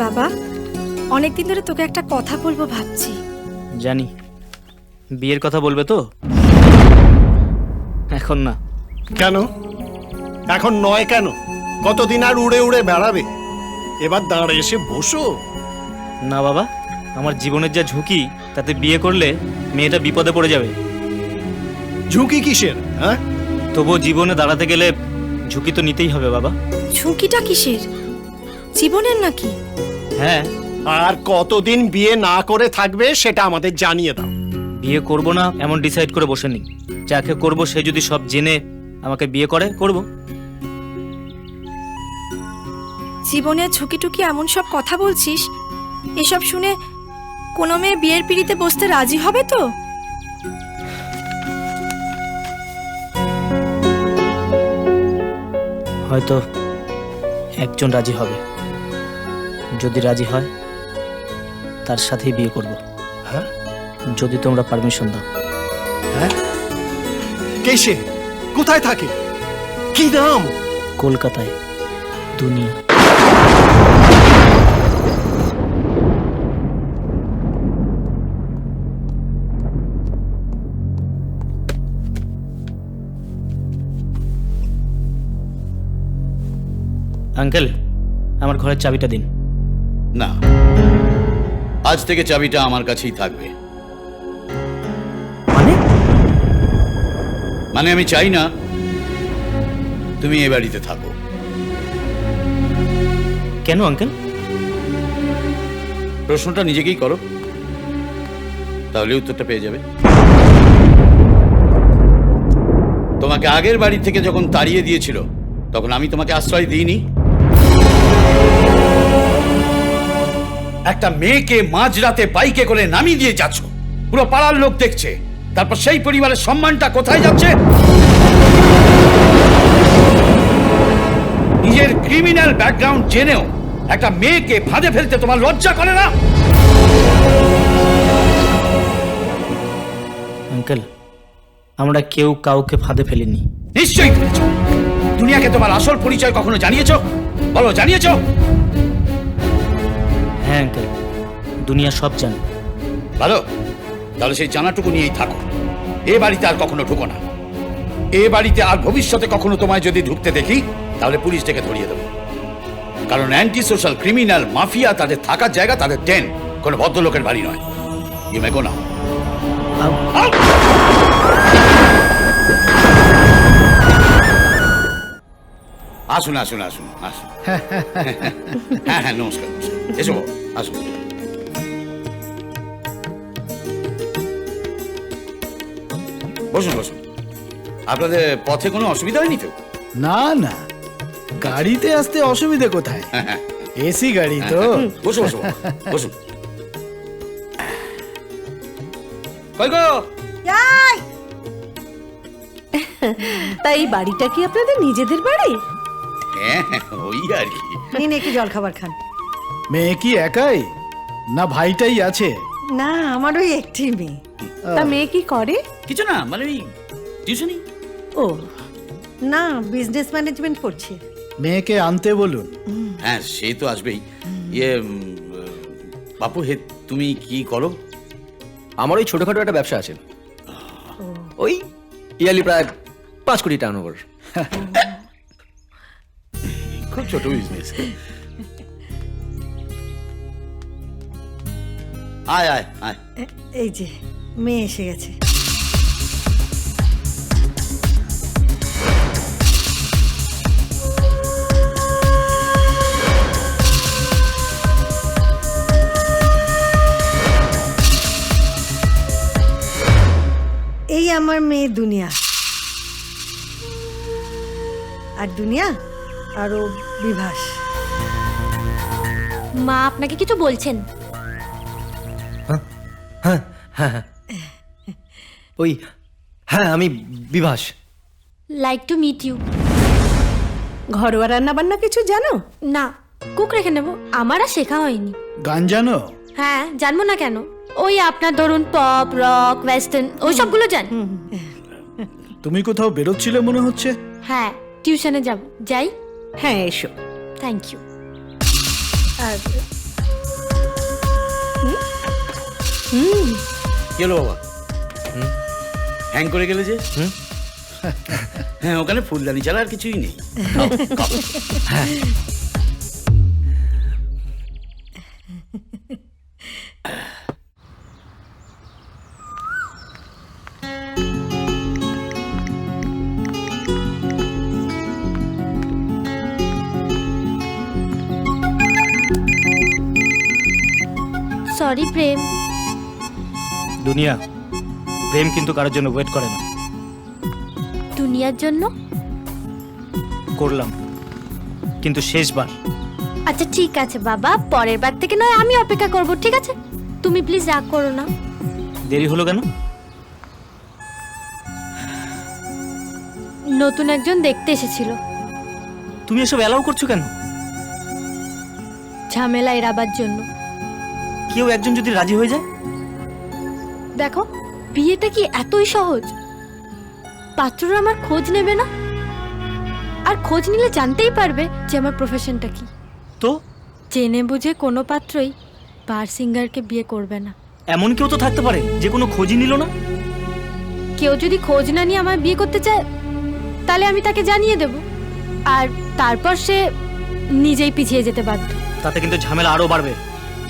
বাবা, অনেকদিন ধরে তোকে একটা কথা বলবো ভাবছি। জানি বিয়ের কথা বলবে তো, এখন না। কেন এখন নয়? কেন কতদিন আর উড়ে উড়ে বেড়াবে? এবার দাঁড়ে এসে বসো। না বাবা, আমার জীবনের যা ঝুঁকি, তাতে বিয়ে করলে মেয়েটা বিপদে পড়ে যাবে। ঝুঁকি কিসের? হ্যাঁ, তবুও জীবনে দাঁড়াতে গেলে ঝুঁকি তো নিতেই হবে বাবা। ঝুঁকিটা কিসের? জীবনের নাকি? হ্যাঁ, আর কতদিন বিয়ে না করে থাকবে সেটা আমাদের জানিয়ে দাও। বিয়ে করব না এমন ডিসাইড করে বসে নি। যাকে করব সে যদি সব জেনে আমাকে বিয়ে করে, করব। জীবনের ঝুঁকিটুকি এমন সব কথা বলছিস, এসব শুনে কোনো মেয়ে বিয়ের পিড়িতে বসতে রাজি হবে তো? হয়তো একজন রাজি হবে। যদি রাজি হয় তার সাথেই বিয়ে করব। হ্যাঁ, যদি তোমরা পারমিশন দাও। হ্যাঁ, কে সে? কোথায় থাকে? কি নাম? কলকাতায়, দুনিয়া। আঙ্কেল, আমার ঘরের চাবিটা দিন। না, আজ থেকে চাবিটা আমার কাছেই থাকবে। মানে আমি চাই না তুমি এ বাড়িতে থাকো। কেন আঙ্কেল? প্রশ্নটা নিজেকেই করো, তাহলে উত্তরটা পেয়ে যাবে। তোমাকে আগের বাড়ি থেকে যখন তাড়িয়ে দিয়েছিল, তখন আমি তোমাকে আশ্রয় দিইনি? একটা মেয়েকে মাঝরাতে বাইকে করে নামিয়ে দিয়ে যাচ্ছ, পুরো পাড়ার লোক দেখছে, তারপর সেই পরিবারের সম্মানটা কোথায় যাচ্ছে? নিজের ক্রিমিনাল ব্যাকগ্রাউন্ড জেনেও একটা মেয়েকে ফাঁদে ফেলতে তোমার লজ্জা করে না? আঙ্কেল, আমরা কেউ কাউকে ফাঁদে ফেলিনি। নিশ্চয়ই ফেলেছ। দুনিয়াকে তোমার আসল পরিচয় কখনো জানিয়েছো? বলো, জানিয়েছো? হ্যাঁ আঙ্কেল, দুনিয়া সব জানে। ভালো, তাহলে সেই জানাটুকু নিয়েই থাকো। এ বাড়িতে আর কখনো ঢুকো না। এ বাড়িতে আর ভবিষ্যতে কখনো তোমায় যদি ঢুকতে দেখি, তাহলে পুলিশ ডেকে ধরিয়ে দেবো। কারণ অ্যান্টি সোশ্যাল ক্রিমিনাল মাফিয়া তাদের থাকার জায়গা, তাদের ডেন, কোনো ভদ্রলোকের বাড়ি নয়। ইউ মে গো নাও। আসুন আসুন আসুন আসুন। হ্যাঁ হ্যাঁ, নমস্কার নমস্কার। এসো, আসুন। বসুন বসুন। আপনাদের পথে কোনো অসুবিধা হয়নি তো? না না, গাড়িতে আসতে অসুবিধে কোথায়? এসি গাড়ি তো। বসুন বসুন বসুন। কই গো? তাই এই বাড়িটা কি আপনাদের নিজেদের বাড়ি? হ্যাঁ, ওই আর কি। নিন একটু জল খাবার খান। মেয়ে কি একাই, না ভাইটাই আছে? না, আমার ওই একটি মেয়ে। তা মেয়ে কি করে? কিছু না, মানে ওই টিউশনি। ও না, বিজনেস ম্যানেজমেন্ট পড়ছে। মেয়েকে আনতে বলুন। হ্যাঁ, সে তো আসবেই। ইয়ে বাপু, হে তুমি কি করো? আমার ওই ছোটখাটো একটা ব্যবসা আছে, ওই ইয়ারলি প্রায় 5 কোটি টার্নওভার। খুব ছোট বিজনেস। আয় আয় আয়। এই যে মেয়ে এসে গেছে। এই আমার মেয়ে দুনিয়া। আর দুনিয়া আর ও বিভাস। মা আপনাকে কিছু বলছেন? ওই হ্যাঁ, আমি Bibhas. Like to meet you. ঘরোয়া রান্না বান্না কিছু জানো? না, কুক রেখে নেব, আমার আর শেখা হয়নি। গান জানো? হ্যাঁ, জানবো না কেন? ওই আপনার ধরুন পপ, রক, ওয়েস্টার্ন, ওই সবগুলো জান। তুমি কোথাও বেরোচ্ছিলে মনে হচ্ছে। হ্যাঁ, টিউশনে যাব। যাই? হ্যাঁ এসো। Thank you. আর কি হলো বাবা? হ্যাং করে গেলে যে? হ্যাঁ, ওখানে ফুলদানি ছাড়া আর কিছুই নেই। সরি প্রেম। দুনিয়া, প্রেম কিন্তু কারোর জন্য ওয়েট করে না। দুনিয়ার জন্য? করলাম, কিন্তু শেষবার। আচ্ছা ঠিক আছে বাবা, পরের বার থেকে নয় আমি অপেক্ষা করব, ঠিক আছে? তুমি প্লিজ রাগ করো না। দেরি হলো কেন? নতুন একজন দেখতে এসেছিল। তুমি এসব অ্যালাউ করছো কেন? ঝামেলা এড়াবার জন্য। কেউ একজন যদি রাজি হয়ে যায়? দেখো, বিয়েটা কি এতই সহজ? পাত্ররা আমার খোঁজ নেবে না, আর খোঁজ নিলে জানতেই পারবে যে আমার প্রফেশনটা কি। তো জেনে বুঝে কোনো পাত্রই বার সিঙ্গারকে বিয়ে করবে না। এমন কেউ তো থাকতে পারে যে কোনো খোঁজই নিল না। কেউ যদি খোঁজ না নিয়ে আমায় বিয়ে করতে চায়, তাহলে আমি তাকে জানিয়ে দেব, আর তারপর সে নিজেই পিছিয়ে যেতে বাধ্য। তাতে কিন্তু ঝামেলা আরো বাড়বে।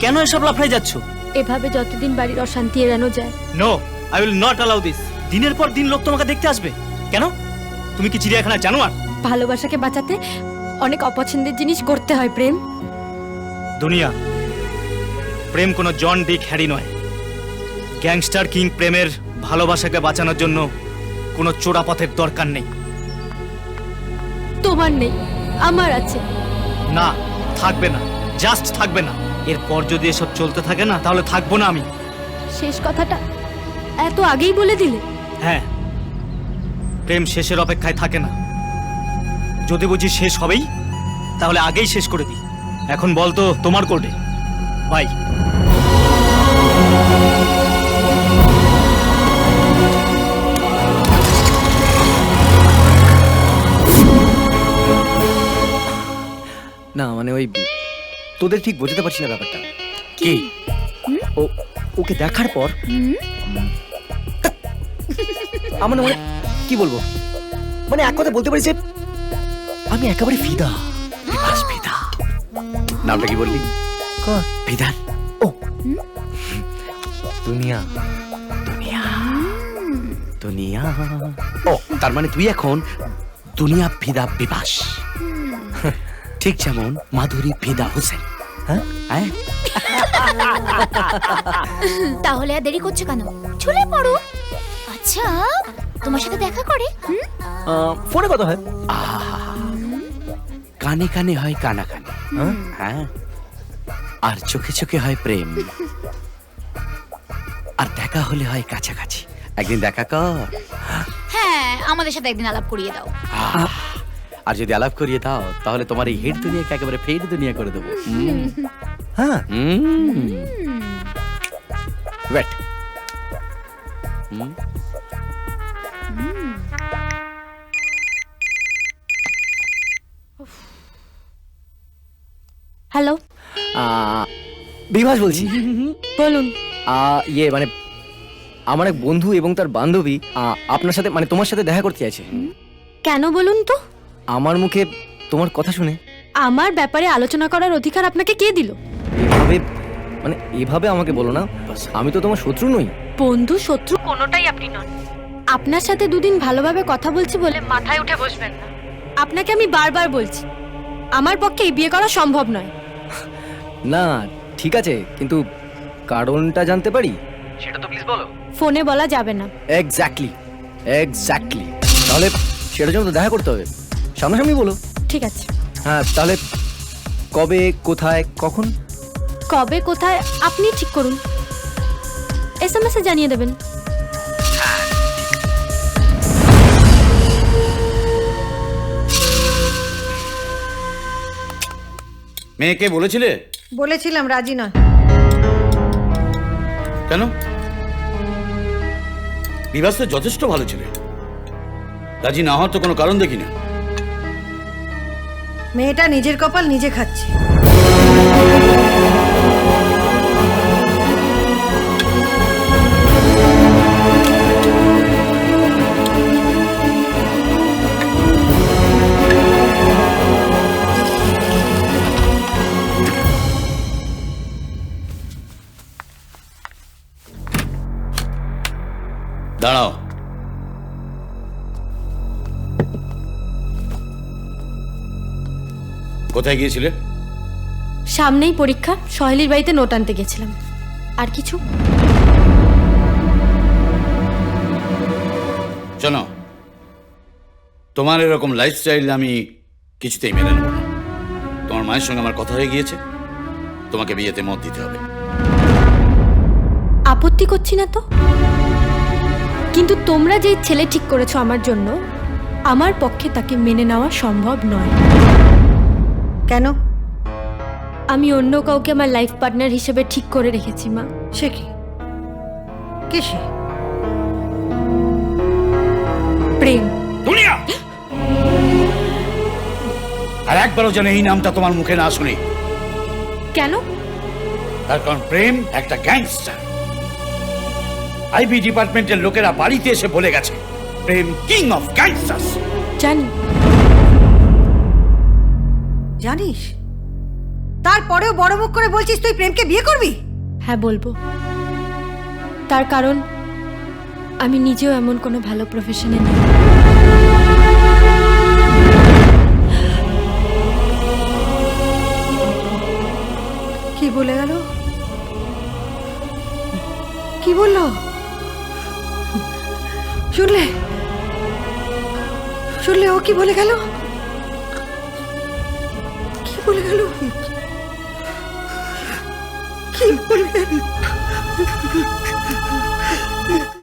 কেন এসব লাফড়াই যাচ্ছ? এভাবে যতদিন বাড়ির অশান্তি এড়ানো যায়। No, I will not allow this. দিনের পর দিন লোক তোমাকে দেখতে আসবে। কেন? তুমি কি চিড়িয়াখানা জানোয়ার? ভালোবাসাকে বাঁচাতে অনেক অপছন্দের জিনিস করতে হয় প্রেম। দুনিয়া, প্রেম কোনো জন ডিক হ্যারি নয়। গ্যাংস্টার কিং প্রেমের ভালোবাসাকে বাঁচানোর জন্য কোনো চোরাপথের দরকার নেই। তোমার নেই, আমার আছে। না, থাকবে না, জাস্ট থাকবে না। এরপর যদি এসব চলতে থাকে না, তাহলে থাকবো না আমি। শেষ কথাটা এত আগেই বলে দিলে? হ্যাঁ, প্রেম শেষের অপেক্ষায় থাকে না। যদি বুঝি শেষ হবেই, তাহলে আগেই শেষ করে দিই। এখন বল তো, তোমার কোর্টে বাই। না মানে ওই তোদের ঠিক বোঝাতে পারছি না ব্যাপারটা কি। ও ওকে দেখার পর আমার না মানে কি বলবো, মানে এক কথা বলতে পারি যে আমি একেবারে ফিদা। বিপাস ফিদা। নামটা কি বললি? বিধান। ও দুনিয়া, দুনিয়া, দুনিয়া। ও, তার মানে তুই এখন দুনিয়া ফিদা বিপাস, ঠিক যেমন মাধুরী ফিদা হোসেন। হ্যাঁ, তাহলে আর দেরি করছো কেন? চলে পড়ো। আচ্ছা, তোমার সাথে দেখা করে? ফোনে কথা হয়। কানে কানে হয় কানাকানি, হ্যাঁ, আর চোখে চোখে হয় প্রেম, আর দেখা হলে হয় কাছাকাছি। একদিন দেখা কর। হ্যাঁ, আমাদের সাথে একদিন আলাপ করিয়ে দাও। আর যদি আলাপ করিয়ে দাও, তাহলে তোমার এই হেড দুনিয়াকে একেবারে ফেড দুনিয়া করে দেবো। হ্যাঁ, ওয়েট। হ্যালো, বিভাস বলছি। বলুন। ইয়ে মানে আমার এক বন্ধু এবং তার বান্ধবী আপনার সাথে মানে তোমার সাথে দেখা করতে চাইছে। কেন বলুন তো? আমার মুখে তোমার কথা শুনে। আমার ব্যাপারে আলোচনা করার অধিকার আপনাকে কে দিল? এভাবে মানে এভাবে আমাকে বলো না, আমি তো তোমার শত্রু নই। বন্ধু শত্রু কোনোটাই আপনি নন। আপনার সাথে দুদিন ভালোভাবে কথা বলছি বলে মাথায় উঠে বসবেন না। আপনাকে আমি বারবার বলছি, আমার পক্ষে এই বিয়ে করা সম্ভব নয়। না ঠিক আছে, কিন্তু কারণটা জানতে পারি? সেটা তো প্লিজ বলো। ফোনে বলা যাবে না। Exactly, exactly. তাহলে সেটার জন্য তো দেখা করতে হবে, সামনাসামনি বলো। ঠিক আছে। হ্যাঁ, তাহলে কবে, কোথায়, কখন? কবে কোথায় আপনি ঠিক করুন, SMS এ জানিয়ে দেবেন। মেয়েকে বলেছিলে? বলেছিলাম, রাজি নয়। কেন? বিভাস তো যথেষ্ট ভালো ছেলে, রাজি না হওয়ার তো কোনো কারণ দেখি না। মেয়েটা নিজের কপাল নিজে খাচ্ছে। দাঁড়াও। কোথায় গিয়েছিলে? সামনেই পরীক্ষা, সহেলির বাড়িতে নোট আনতে গেছিলাম। আর কিছু? শোনো, তোমার এরকম লাইফস্টাইল আমি কিছুতেই মেনে নেব না। তোমার মায়ের সঙ্গে আমার কথা হয়ে গিয়েছে, তোমাকে বিয়েতে মত দিতে হবে। আপত্তি করছি না তো, কিন্তু তোমরা যেই ছেলে ঠিক করেছো আমার জন্য, আমার পক্ষে তাকে মেনে নেওয়া সম্ভব নয়। কেন? আমি অন্য কাউকে আমার লাইফ পার্টনার হিসেবে ঠিক করে রেখেছি মা। সে কি? কে সে? প্রেম। দুনিয়া, আর একবারও যেন এই নামটা তোমার মুখে না শুনি। কেন? তার কারণ প্রেম একটা গ্যাংস্টার। আইবি ডিপার্টমেন্টের লোকেরা বাড়িতে এসে বলে গেছে প্রেম কিং অফ গ্যাংস্টার্স। জানি। জানিস? তারপরেও বড় মুখ করে বলছিস তুই প্রেমকে বিয়ে করবি? হ্যাঁ বলবো, তার কারণ আমি নিজেও এমন কোনো ভালো প্রফেশনে নেই। কি বলে গেল? কি বললো? শুনলে? শুনলে ও কি বলে গেল? কি বলে গেল? কি বলে গেল?